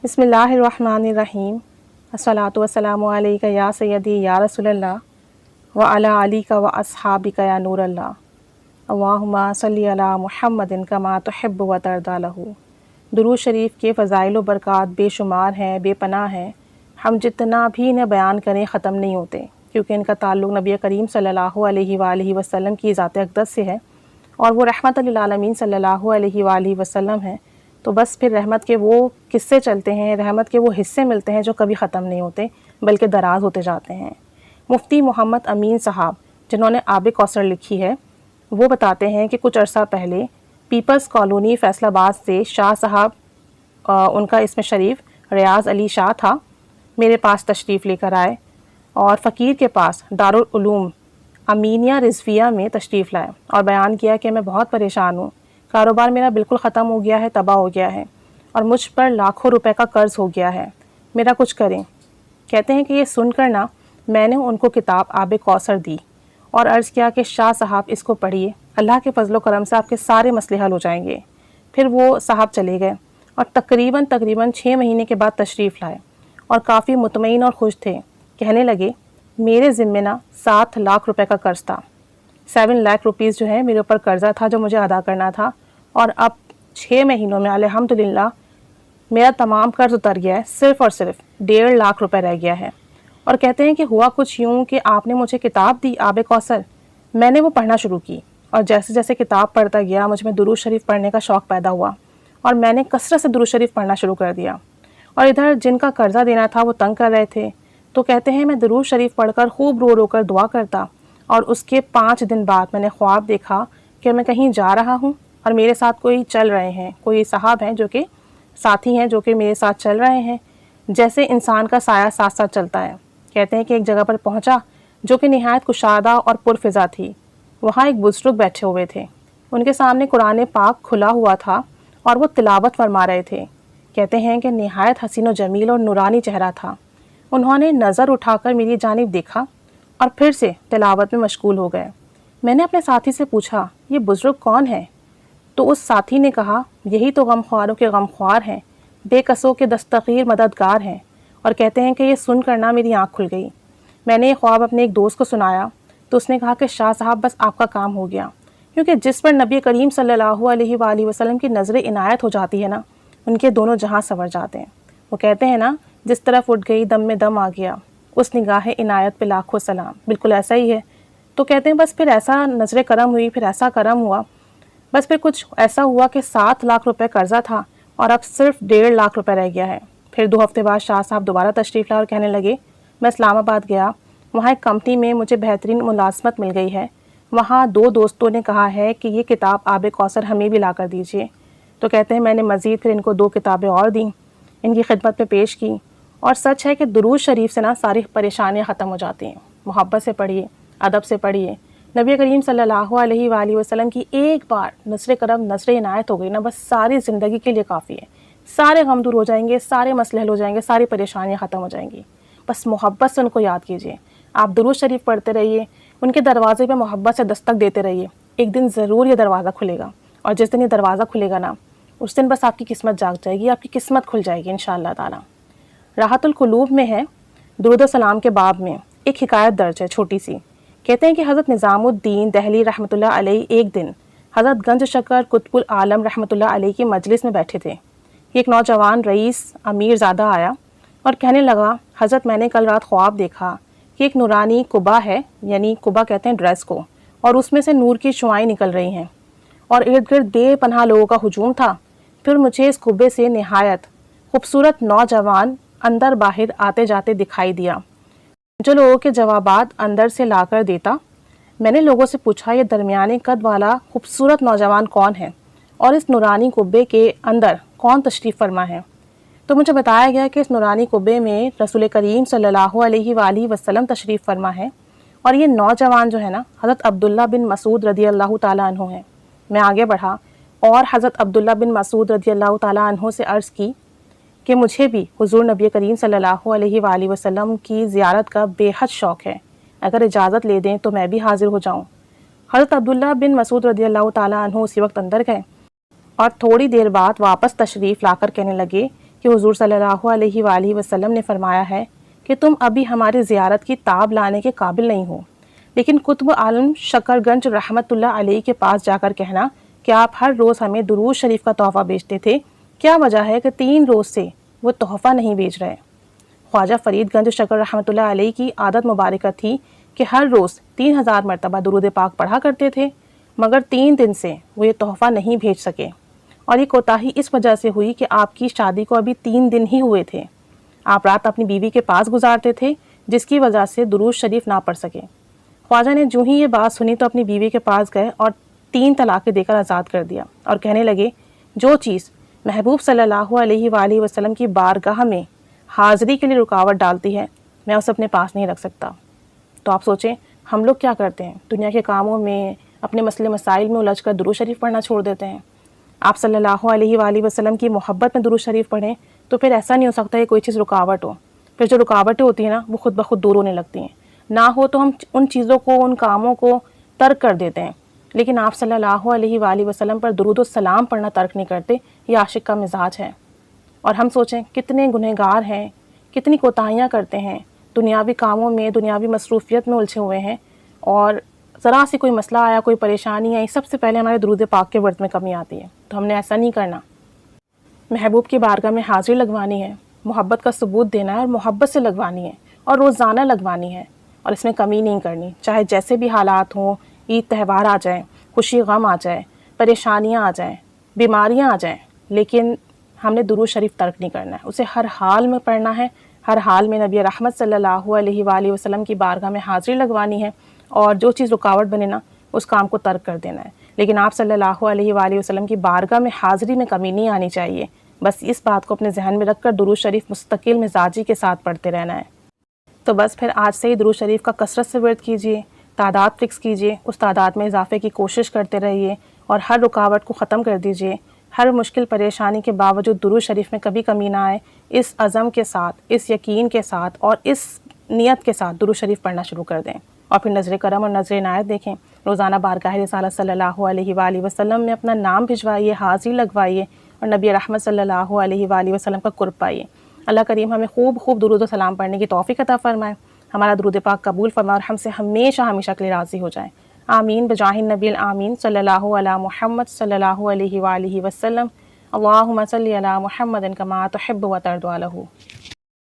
بسم اللہ الرحمن الرحیم الصلاۃ والسلام علیک یا سیدی یا رسول اللہ وعلی آلک و اصحابک یا نور اللہ اللہم صلی علی محمد کما تحب و ترضی لہ۔ درود شریف کے فضائل و برکات بے شمار ہیں، بے پناہ ہیں، ہم جتنا بھی انہیں بیان کریں ختم نہیں ہوتے، کیونکہ ان کا تعلق نبی کریم صلی اللہ علیہ وآلہ وسلم کی ذات اقدس سے ہے اور وہ رحمت للعالمین صلی اللہ علیہ وآلہ وسلم ہیں۔ تو بس پھر رحمت کے وہ قصے چلتے ہیں، رحمت کے وہ حصے ملتے ہیں جو کبھی ختم نہیں ہوتے بلکہ دراز ہوتے جاتے ہیں۔ مفتی محمد امین صاحب جنہوں نے آب کوثر لکھی ہے، وہ بتاتے ہیں کہ کچھ عرصہ پہلے پیپلز کالونی فیصل آباد سے شاہ صاحب، ان کا اسم شریف ریاض علی شاہ تھا، میرے پاس تشریف لے کر آئے اور فقیر کے پاس دارالعلوم امینیہ رضویہ میں تشریف لائے اور بیان کیا کہ میں بہت پریشان ہوں، کاروبار میرا بالکل ختم ہو گیا ہے، تباہ ہو گیا ہے اور مجھ پر لاکھوں روپے کا قرض ہو گیا ہے، میرا کچھ کریں۔ کہتے ہیں کہ یہ سن کر نا میں نے ان کو کتاب آب کوثر دی اور عرض کیا کہ شاہ صاحب اس کو پڑھیے، اللہ کے فضل و کرم سے آپ کے سارے مسئلے حل ہو جائیں گے۔ پھر وہ صاحب چلے گئے اور تقریباً 6 مہینے کے بعد تشریف لائے اور کافی مطمئن اور خوش تھے۔ کہنے لگے میرے ذمے نا 7 لاکھ روپے کا قرض تھا، 7 لاکھ روپیز جو ہے میرے اوپر قرضہ تھا جو مجھے ادا کرنا تھا، اور اب 6 مہینوں میں الحمدللہ میرا تمام قرض اتر گیا ہے، صرف اور صرف 1.5 لاکھ روپے رہ گیا ہے۔ اور کہتے ہیں کہ ہوا کچھ یوں کہ آپ نے مجھے کتاب دی آب کوثر، میں نے وہ پڑھنا شروع کی اور جیسے جیسے کتاب پڑھتا گیا مجھ میں درود شریف پڑھنے کا شوق پیدا ہوا اور میں نے کثرت سے درود شریف پڑھنا شروع کر دیا، اور ادھر جن کا قرضہ دینا تھا وہ تنگ کر رہے تھے، تو کہتے ہیں میں درود شریف پڑھ کر خوب رو رو کر دعا کرتا، اور اس کے 5 دن بعد میں نے خواب دیکھا کہ میں کہیں جا رہا ہوں اور میرے ساتھ کوئی چل رہے ہیں، کوئی صاحب ہیں جو کہ ساتھی ہیں جو کہ میرے ساتھ چل رہے ہیں، جیسے انسان کا سایہ ساتھ ساتھ چلتا ہے۔ کہتے ہیں کہ ایک جگہ پر پہنچا جو کہ نہایت کشادہ اور پرفضا تھی، وہاں ایک بزرگ بیٹھے ہوئے تھے، ان کے سامنے قرآن پاک کھلا ہوا تھا اور وہ تلاوت فرما رہے تھے۔ کہتے ہیں کہ نہایت حسین و جمیل اور نورانی چہرہ تھا، انہوں نے نظر اٹھا کر میری جانب دیکھا اور پھر سے تلاوت میں مشغول ہو گئے۔ میں نے اپنے ساتھی سے پوچھا یہ بزرگ کون ہے؟ تو اس ساتھی نے کہا یہی تو غم خواروں کے غم خوار ہیں، بے کسوں کے دستگیر مددگار ہیں۔ اور کہتے ہیں کہ یہ سن کر نہ میری آنکھ کھل گئی۔ میں نے یہ خواب اپنے ایک دوست کو سنایا تو اس نے کہا کہ شاہ صاحب بس آپ کا کام ہو گیا، کیونکہ جس پر نبی کریم صلی اللہ علیہ وآلہ وسلم کی نظر عنایت ہو جاتی ہے نا، ان کے دونوں جہاں سنور جاتے ہیں۔ وہ کہتے ہیں نا جس طرف اٹھ گئی دم میں دم آ گیا، اس نگاہ عنایت پہ لاکھوں سلام، بالکل ایسا ہی ہے۔ تو کہتے ہیں بس پھر ایسا نظر کرم ہوئی، پھر ایسا کرم ہوا، بس پھر کچھ ایسا ہوا کہ 7 لاکھ روپے قرضہ تھا اور اب صرف 1.5 لاکھ روپے رہ گیا ہے۔ پھر 2 ہفتے بعد شاہ صاحب دوبارہ تشریف لائے اور کہنے لگے میں اسلام آباد گیا، وہاں ایک کمپنی میں مجھے بہترین ملازمت مل گئی ہے، وہاں 2 دوستوں نے کہا ہے کہ یہ کتاب آب کوثر ہمیں بھی لا کر دیجیے۔ تو کہتے ہیں میں نے مزید پھر ان کو 2 کتابیں اور دیں، ان کی خدمت میں پیش کی، اور سچ ہے کہ درود شریف سے نا ساری پریشانیاں ختم ہو جاتی ہیں۔ محبت سے پڑھیے، ادب سے پڑھیے، نبی کریم صلی اللہ علیہ وآلہ وسلم کی ایک بار نظر کرم نظر عنایت ہو گئی نا، بس ساری زندگی کے لیے کافی ہے، سارے غم دور ہو جائیں گے، سارے مسئلے حل ہو جائیں گے، ساری پریشانیاں ختم ہو جائیں گی۔ بس محبت سے ان کو یاد کیجیے، آپ درود شریف پڑھتے رہیے، ان کے دروازے پہ محبت سے دستک دیتے رہیے، ایک دن ضرور یہ دروازہ کھلے گا، اور جس دن یہ دروازہ کھلے گا نا اس دن بس آپ کی قسمت جاگ جائے گی، آپ کی قسمت کھل جائے گی انشاءاللہ تعالیٰ۔ راحت القلوب میں ہے، درود و سلام کے باب میں ایک حکایت درج ہے چھوٹی سی۔ کہتے ہیں کہ حضرت نظام الدین دہلی رحمۃ اللہ علیہ ایک دن حضرت گنج شکر قطب العالم رحمۃ اللہ علیہ کی مجلس میں بیٹھے تھے۔ ایک نوجوان رئیس امیر زادہ آیا اور کہنے لگا حضرت میں نے کل رات خواب دیکھا کہ ایک نورانی قبہ ہے، یعنی قبہ کہتے ہیں ڈریس کو، اور اس میں سے نور کی شعائیں نکل رہی ہیں اور ارد گرد بے پناہ لوگوں کا ہجوم تھا۔ پھر مجھے اس قبے سے نہایت خوبصورت نوجوان اندر باہر آتے جاتے دکھائی دیا جو لوگوں کے جوابات اندر سے لا کر دیتا۔ میں نے لوگوں سے پوچھا یہ درمیانے قد والا خوبصورت نوجوان کون ہے اور اس نورانی قبے کے اندر کون تشریف فرما ہے؟ تو مجھے بتایا گیا کہ اس نورانی قبے میں رسول کریم صلی اللہ علیہ وآلہ وسلم تشریف فرما ہے، اور یہ نوجوان جو ہے نا حضرت عبداللہ بن مسعود رضی اللہ تعالیٰ عنہ ہیں۔ میں آگے بڑھا اور حضرت عبداللہ بن مسعود رضی اللہ تعالیٰ عنہ سے عرض کی کہ مجھے بھی حضور نبی کریم صلی اللہ علیہ وآلہ وسلم کی زیارت کا بے حد شوق ہے، اگر اجازت لے دیں تو میں بھی حاضر ہو جاؤں۔ حضرت عبداللہ بن مسعود رضی اللہ تعالیٰ عنہ اسی وقت اندر گئے اور تھوڑی دیر بعد واپس تشریف لا کر کہنے لگے کہ حضور صلی اللہ علیہ وآلہ وسلم نے فرمایا ہے کہ تم ابھی ہماری زیارت کی تاب لانے کے قابل نہیں ہو، لیکن قطب عالم شکر گنج رحمۃ اللہ علیہ کے پاس جا کر کہنا کہ آپ ہر روز ہمیں درود شریف کا تحفہ بیچتے تھے، کیا وجہ ہے کہ 3 روز سے وہ تحفہ نہیں بیچ رہے؟ خواجہ فرید گنج شکر رحمۃ اللہ علیہ کی عادت مبارکہ تھی کہ ہر روز 3000 مرتبہ درود پاک پڑھا کرتے تھے، مگر 3 دن سے وہ یہ تحفہ نہیں بھیج سکے، اور یہ کوتاہی اس وجہ سے ہوئی کہ آپ کی شادی کو ابھی 3 دن ہی ہوئے تھے۔ آپ رات اپنی بیوی کے پاس گزارتے تھے، جس کی وجہ سے درود شریف نہ پڑھ سکے۔ خواجہ نے جو ہی یہ بات سنی تو اپنی بیوی کے پاس گئے اور 3 طلاقیں دے کر آزاد کر دیا، اور کہنے لگے جو چیز محبوب صلی اللہ علیہ وآلہ وسلم کی بارگاہ میں حاضری کے لیے رکاوٹ ڈالتی ہے، میں اسے اپنے پاس نہیں رکھ سکتا۔ تو آپ سوچیں ہم لوگ کیا کرتے ہیں، دنیا کے کاموں میں اپنے مسئلے مسائل میں الجھ کر درود شریف پڑھنا چھوڑ دیتے ہیں۔ آپ صلی اللہ علیہ وآلہ وسلم کی محبت میں درود شریف پڑھیں تو پھر ایسا نہیں ہو سکتا کہ کوئی چیز رکاوٹ ہو، پھر جو رکاوٹیں ہوتی ہیں نا وہ خود بخود دور ہونے لگتی ہیں، نہ ہو تو ہم ان چیزوں کو، ان کاموں کو ترک کر دیتے ہیں، لیکن آپ صلی اللہ علیہ وآلہ وسلم پر درود و سلام پڑھنا ترک نہیں کرتے۔ یہ عاشق کا مزاج ہے۔ اور ہم سوچیں کتنے گنہگار ہیں، کتنی کوتاہیاں کرتے ہیں، دنیاوی کاموں میں، دنیاوی مصروفیت میں الجھے ہوئے ہیں، اور ذرا سی کوئی مسئلہ آیا، کوئی پریشانی آئی، سب سے پہلے ہمارے درود پاک کے ورد میں کمی آتی ہے۔ تو ہم نے ایسا نہیں کرنا، محبوب کی بارگاہ میں حاضری لگوانی ہے، محبت کا ثبوت دینا ہے، اور محبت سے لگوانی ہے، اور روزانہ لگوانی ہے، اور اس میں کمی نہیں کرنی، چاہے جیسے بھی حالات ہوں، عید تہوار آ جائیں، خوشی غم آ جائے، پریشانیاں آ جائیں، بیماریاں آ جائیں، لیکن ہم نے درود شریف ترک نہیں کرنا ہے، اسے ہر حال میں پڑھنا ہے، ہر حال میں نبی رحمت صلی اللہ علیہ وآلہ وسلم کی بارگاہ میں حاضری لگوانی ہے، اور جو چیز رکاوٹ بنے نا اس کام کو ترک کر دینا ہے۔ لیکن آپ صلی اللہ علیہ وآلہ وسلم کی بارگاہ میں حاضری میں کمی نہیں آنی چاہیے، بس اس بات کو اپنے ذہن میں رکھ کر درود شریف مستقل مزاجی کے ساتھ پڑھتے رہنا ہے۔ تو بس پھر آج سے ہی درود شریف کا کثرت سے ورد کیجیے، تعداد فکس کیجیے، اس تعداد میں اضافے کی کوشش کرتے رہیے، اور ہر رکاوٹ کو ختم کر دیجیے۔ ہر مشکل پریشانی کے باوجود درود شریف میں کبھی کمی نہ آئے، اس عزم کے ساتھ، اس یقین کے ساتھ، اور اس نیت کے ساتھ درود شریف پڑھنا شروع کر دیں، اور پھر نظر کرم اور نظر عنایت دیکھیں۔ روزانہ بارگاہ رسالت صلی اللہ علیہ وآلہ وسلم میں اپنا نام بھجوائیے، حاضری لگوائیے، اور نبی رحمت صلی اللہ علیہ وآلہ وسلم کا قرب پائیے۔ اللہ کریم ہمیں خوب درود و سلام پڑھنے کی توفیق عطا فرمائے، ہمارا درود پاک قبول فرمائے، اور ہم سے ہمیشہ ہمیشہ کے لیے راضی ہو جائیں۔ آمین بجاہ النبی الآمین صلی اللہ علی محمد صلی اللہ علیہ وآلہ وسلم۔ اللہم صلی علی محمد کما تحب و ترضی عنہ۔